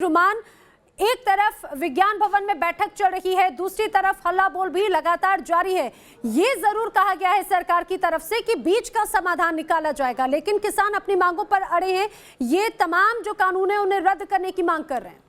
रुमान, एक तरफ विज्ञान भवन में बैठक चल रही है, दूसरी तरफ हल्ला बोल भी लगातार जारी है। ये जरूर कहा गया है सरकार की तरफ से कि बीच का समाधान निकाला जाएगा, लेकिन किसान अपनी मांगों पर अड़े हैं। ये तमाम जो कानून है उन्हें रद्द करने की मांग कर रहे हैं।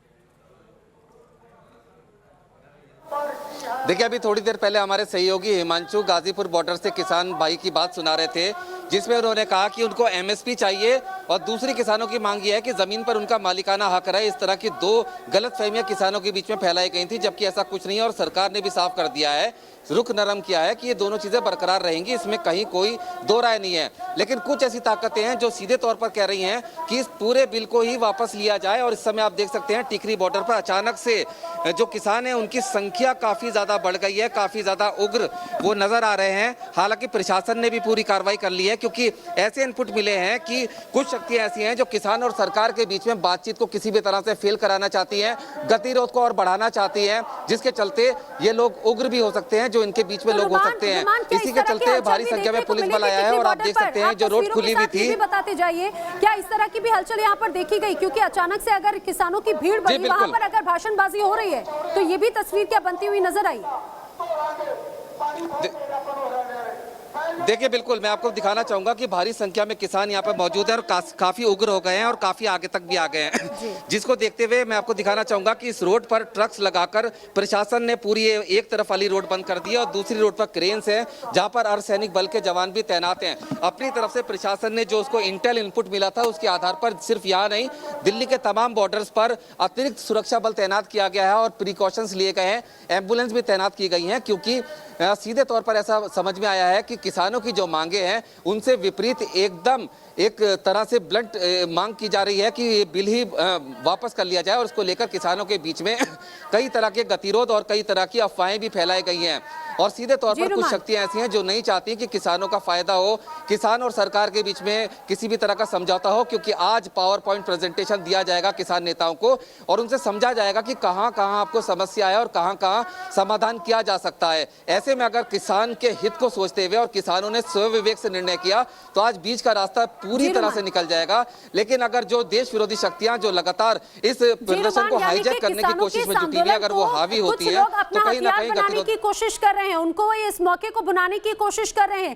देखिए, अभी थोड़ी देर पहले हमारे सहयोगी हिमांशु गाजीपुर बॉर्डर से किसान भाई की बात सुना रहे थे, जिसमें उन्होंने कहा कि उनको एमएसपी चाहिए और दूसरी किसानों की मांग ये है कि जमीन पर उनका मालिकाना हक रहे। इस तरह की दो गलतफहमियां किसानों के बीच में फैलाई गई थी, जबकि ऐसा कुछ नहीं है और सरकार ने भी साफ कर दिया है, रुख नरम किया है कि ये दोनों चीजें बरकरार रहेंगी, इसमें कहीं कोई दो राय नहीं है। लेकिन कुछ ऐसी ताकतें हैं जो सीधे तौर पर कह रही हैं कि इस पूरे बिल को ही वापस लिया जाए। और इस समय आप देख सकते हैं टिकरी बॉर्डर पर अचानक से जो किसान हैं उनकी संख्या काफी ज्यादा बढ़ गई है, काफी ज्यादा उग्र वो नजर आ रहे हैं। हालांकि प्रशासन ने भी पूरी कार्रवाई कर ली है, क्योंकि ऐसे इनपुट मिले हैं कि कुछ शक्तियां ऐसी हैं जो किसान और सरकार के बीच में बातचीत को किसी भी तरह से फेल कराना चाहती हैं, गतिरोध को और बढ़ाना चाहती हैं, जिसके चलते ये लोग उग्र भी हो सकते हैं, जो इनके बीच में लोग हो सकते हैं। इसी के चलते भारी संख्या में पुलिस बल आया है और आप देख सकते हैं जो रोड खुली हुई थी। बताते जाइए, क्या इस तरह की भी हलचल यहाँ पर देखी गई? क्योंकि अचानक से अगर किसानों की भीड़ बढ़ी, वहां पर अगर भाषणबाजी हो रही है तो ये भी तस्वीर क्या बनती हुई नजर आई? देखिए, बिल्कुल मैं आपको दिखाना चाहूंगा कि भारी संख्या में किसान यहाँ पर मौजूद हैं और काफी उग्र हो गए हैं और काफी आगे तक भी आ गए हैं, जिसको देखते हुए मैं आपको दिखाना चाहूंगा कि इस रोड पर ट्रक्स लगाकर प्रशासन ने पूरी एक तरफ वाली रोड बंद कर दी है और दूसरी रोड पर क्रेन्स हैं, जहां पर अर्धसैनिक बल के जवान भी तैनात हैं। अपनी तरफ से प्रशासन ने जो उसको इंटेल इनपुट मिला था उसके आधार पर सिर्फ यहाँ नहीं, दिल्ली के तमाम बॉर्डर्स पर अतिरिक्त सुरक्षा बल तैनात किया गया है और प्रिकॉशंस लिए गए हैं, एम्बुलेंस भी तैनात की गई हैं, क्योंकि सीधे तौर पर ऐसा समझ में आया है कि किसानों की जो मांगे हैं उनसे विपरीत एकदम एक तरह से ब्लंट मांग की जा रही है कि ये बिल ही वापस कर लिया जाए। और उसको लेकर किसानों के बीच में कई तरह के गतिरोध और कई तरह की अफवाहें भी फैलाई गई हैं और सीधे तौर पर कुछ शक्तियां ऐसी हैं जो नहीं चाहती कि किसानों का फायदा हो, किसान और सरकार के बीच में किसी भी तरह का समझौता हो, क्योंकि आज पावर पॉइंट प्रेजेंटेशन दिया जाएगा किसान नेताओं को और उनसे समझा जाएगा कि कहां कहां आपको समस्या है और कहां कहां समाधान किया जा सकता है। ऐसे में अगर किसान के हित को सोचते हुए और किसानों ने स्वविवेक से निर्णय किया तो आज बीच का रास्ता पूरी तरह से निकल जाएगा। लेकिन अगर जो देश विरोधी शक्तियां जो लगातार इस प्रदर्शन को हाईजैक करने की कोशिश में जुटी हुई, अगर वो हावी होती है तो कहीं ना कहीं गतिरोध की कोशिश कर रहे हैं, उनको इस मौके को बनाने की कोशिश कर रहे हैं।